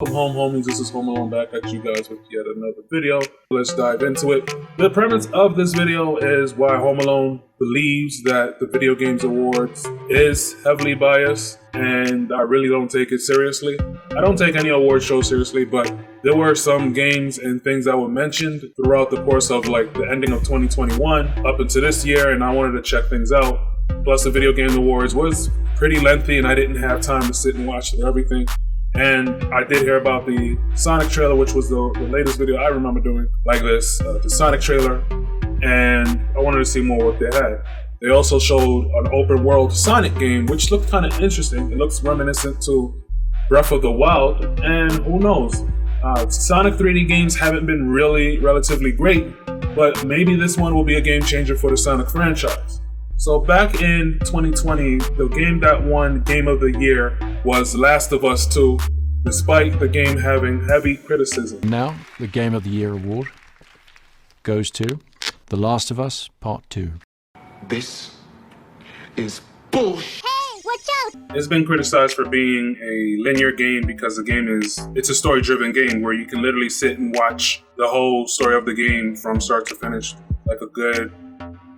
Welcome home, homies. This is Home Alone back at you guys with yet another video. Let's dive into it. The premise of this video is why Home Alone believes that the Video Games Awards is heavily biased, and I really don't take it seriously. I don't take any award show seriously, but there were some games and things that were mentioned throughout the course of like the ending of 2021 up into this year, and I wanted to check things out. Plus, the Video Games Awards was pretty lengthy, and I didn't have time to sit and watch everything. And I did hear about the Sonic trailer, which was the latest video I remember doing like this, the Sonic trailer, and I wanted to see more what they had. They also showed an open world Sonic game, which looked kind of interesting. It looks reminiscent to Breath of the Wild, and who knows? Sonic 3D games haven't been relatively great, but maybe this one will be a game changer for the Sonic franchise. So back in 2020, the game that won Game of the Year was Last of Us 2, despite the game having heavy criticism. Now, the Game of the Year award goes to The Last of Us Part 2. This is bullshit. Hey, watch out! It's been criticized for being a linear game because the game it's a story-driven game where you can literally sit and watch the whole story of the game from start to finish, like a good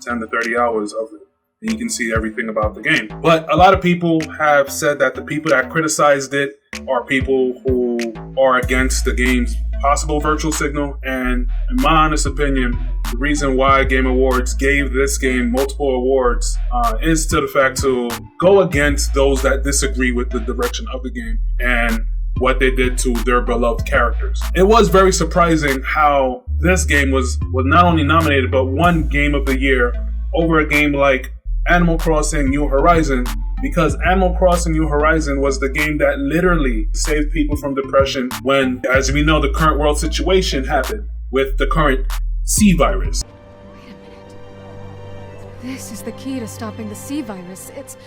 10 to 30 hours of it. And you can see everything about the game. But a lot of people have said that the people that criticized it are people who are against the game's possible virtual signal. And in my honest opinion, the reason why Game Awards gave this game multiple awards is to the fact to go against those that disagree with the direction of the game and what they did to their beloved characters. It was very surprising how this game was not only nominated, but won Game of the Year over a game like Animal Crossing New Horizon, because Animal Crossing New Horizon was the game that literally saved people from depression when, as we know, the current world situation happened with the current C virus. Wait a minute. This is the key to stopping the C virus. It's...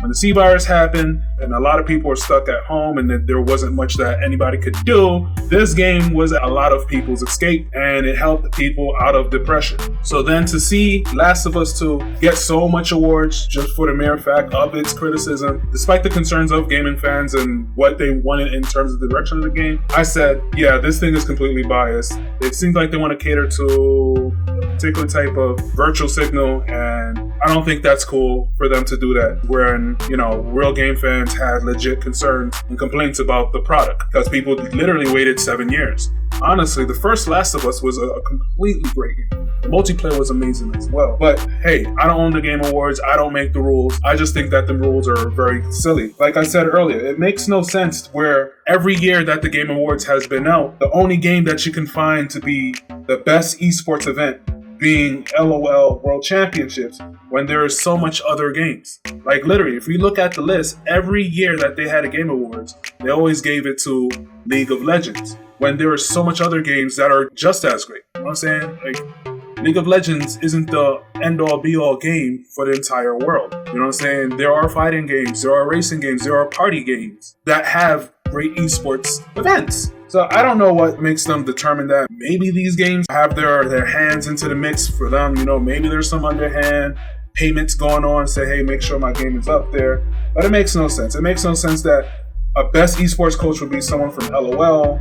When the C virus happened and a lot of people were stuck at home and there wasn't much that anybody could do, this game was a lot of people's escape and it helped people out of depression. So then to see Last of Us 2 get so much awards just for the mere fact of its criticism, despite the concerns of gaming fans and what they wanted in terms of the direction of the game, I said, yeah, this thing is completely biased. It seems like they want to cater to a particular type of virtual signal, and I don't think that's cool for them to do that, when, real game fans had legit concerns and complaints about the product because people literally waited 7 years. Honestly, the first Last of Us was a completely great game. The multiplayer was amazing as well. But hey, I don't own the Game Awards. I don't make the rules. I just think that the rules are very silly. Like I said earlier, it makes no sense where every year that the Game Awards has been out, the only game that you can find to be the best esports event being LOL World Championships, when there is so much other games. Like literally, if you look at the list, every year that they had a Game Awards, they always gave it to League of Legends, when there are so much other games that are just as great. You know what I'm saying? Like, League of Legends isn't the end-all be-all game for the entire world. You know what I'm saying? There are fighting games, there are racing games, there are party games that have great esports events. So I don't know what makes them determine that. Maybe these games have their hands into the mix for them. Maybe there's some underhand payments going on. Say, hey, make sure my game is up there. But it makes no sense. It makes no sense that a best esports coach would be someone from LOL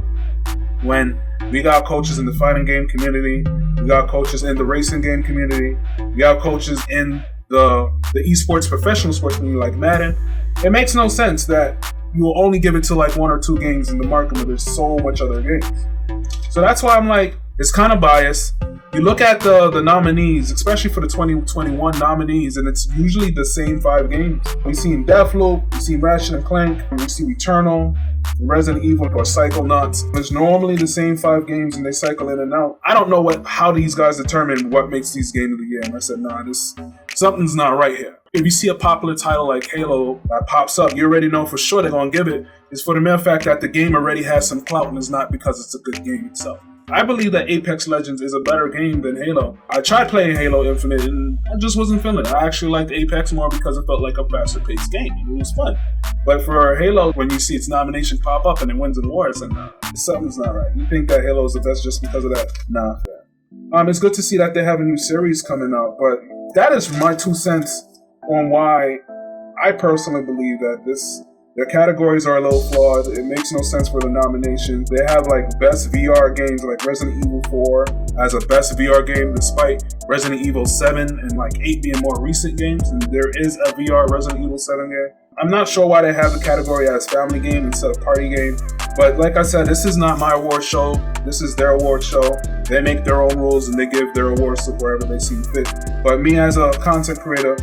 when we got coaches in the fighting game community. We got coaches in the racing game community. We got coaches in the esports professional sports community like Madden. It makes no sense that you will only give it to like one or two games in the market when there's so much other games. So that's why I'm like, it's kind of biased. You look at the nominees, especially for the 2021 nominees, and it's usually the same 5 games. We've seen Deathloop, we've seen Ratchet and Clank, we've seen Returnal, Resident Evil, or Psychonauts. It's normally the same 5 games and they cycle in and out. I don't know how these guys determine what makes these Game of the Year. And I said, nah, something's not right here. If you see a popular title like Halo that pops up, you already know for sure they're going to give it. It's for the mere fact that the game already has some clout, and it's not because it's a good game itself. I believe that Apex Legends is a better game than Halo. I tried playing Halo Infinite and I just wasn't feeling it. I actually liked Apex more because it felt like a faster paced game. It was fun. But for Halo, when you see its nomination pop up and it wins an award, it's like, nah, something's not right. You think that Halo is the best just because of that? Nah, fair. It's good to see that they have a new series coming out, but that is my 2 cents on why I personally believe that their categories are a little flawed. It makes no sense for the nomination. They have like best VR games like Resident Evil 4 as a best VR game, despite Resident Evil 7 and like 8 being more recent games. And there is a VR Resident Evil 7 game. I'm not sure why they have the category as family game instead of party game. But like I said, this is not my award show. This is their award show. They make their own rules and they give their awards to wherever they see fit. But me as a content creator,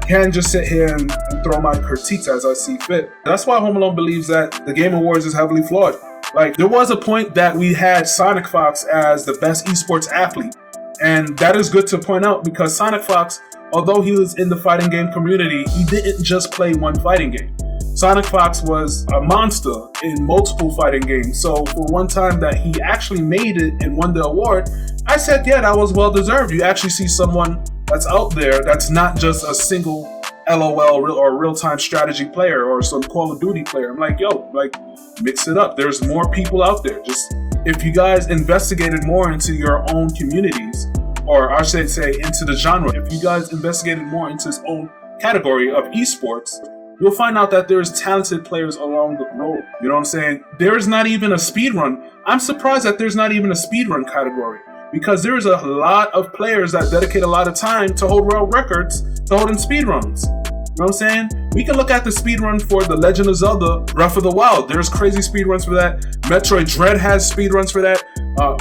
can't just sit here and throw my critiques as I see fit. That's why Home Alone believes that the Game Awards is heavily flawed. Like, there was a point that we had Sonic Fox as the best esports athlete. And that is good to point out because Sonic Fox, although he was in the fighting game community, he didn't just play one fighting game. Sonic Fox was a monster in multiple fighting games. So for one time that he actually made it and won the award, I said, yeah, that was well deserved. You actually see someone that's out there that's not just a single LOL or real-time strategy player or some Call of Duty player. I'm like, yo, like, mix it up. There's more people out there. Just, if you guys investigated more into your own communities, or I should say into the genre, if you guys investigated more into its own category of esports, you'll find out that there's talented players along the road. You know what I'm saying? There's not even a speedrun. I'm surprised that there's not even a speedrun category, because there's a lot of players that dedicate a lot of time to hold world records, to holding speedruns. You know what I'm saying? We can look at the speedrun for The Legend of Zelda Breath of the Wild. There's crazy speedruns for that. Metroid Dread has speedruns for that.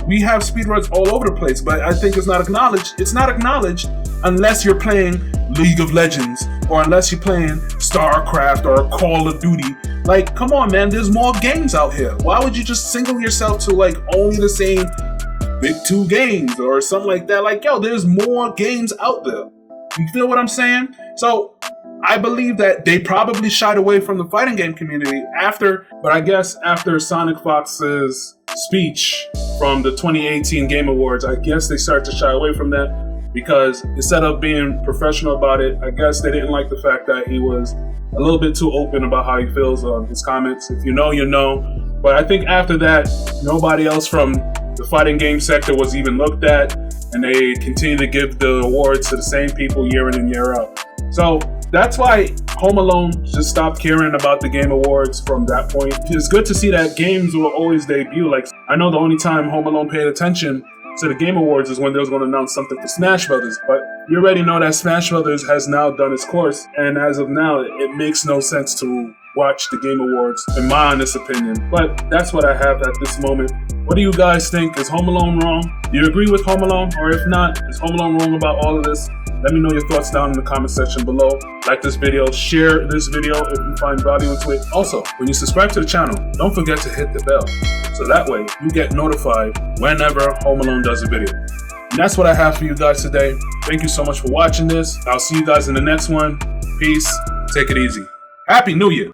We have speedruns all over the place, but I think it's not acknowledged. It's not acknowledged unless you're playing League of Legends or unless you're playing StarCraft or Call of Duty. Like, come on, man, there's more games out here. Why would you just single yourself to like only the same big 2 games or something like that? Like, yo, there's more games out there. You feel what I'm saying? So I believe that they probably shied away from the fighting game community but I guess after Sonic Fox's speech from the 2018 Game Awards, I guess they started to shy away from that because instead of being professional about it, I guess they didn't like the fact that he was a little bit too open about how he feels on his comments. If you know, you know. But I think after that, nobody else from the fighting game sector was even looked at, and they continue to give the awards to the same people year in and year out. So that's why Home Alone just stopped caring about the Game Awards from that point. It's good to see that games will always debut. Like, I know the only time Home Alone paid attention to the Game Awards is when they was going to announce something for Smash Brothers. But you already know that Smash Brothers has now done its course, and as of now, it makes no sense to watch the Game Awards, in my honest opinion. But that's what I have at this moment. What do you guys think? Is Home Alone wrong? Do you agree with Home Alone? Or if not, is Home Alone wrong about all of this? Let me know your thoughts down in the comment section below. Like this video, share this video if you find value into it. Also, when you subscribe to the channel, don't forget to hit the bell, so that way you get notified whenever Home Alone does a video. And that's what I have for you guys today. Thank you so much for watching this. I'll see you guys in the next one. Peace. Take it easy. Happy New Year.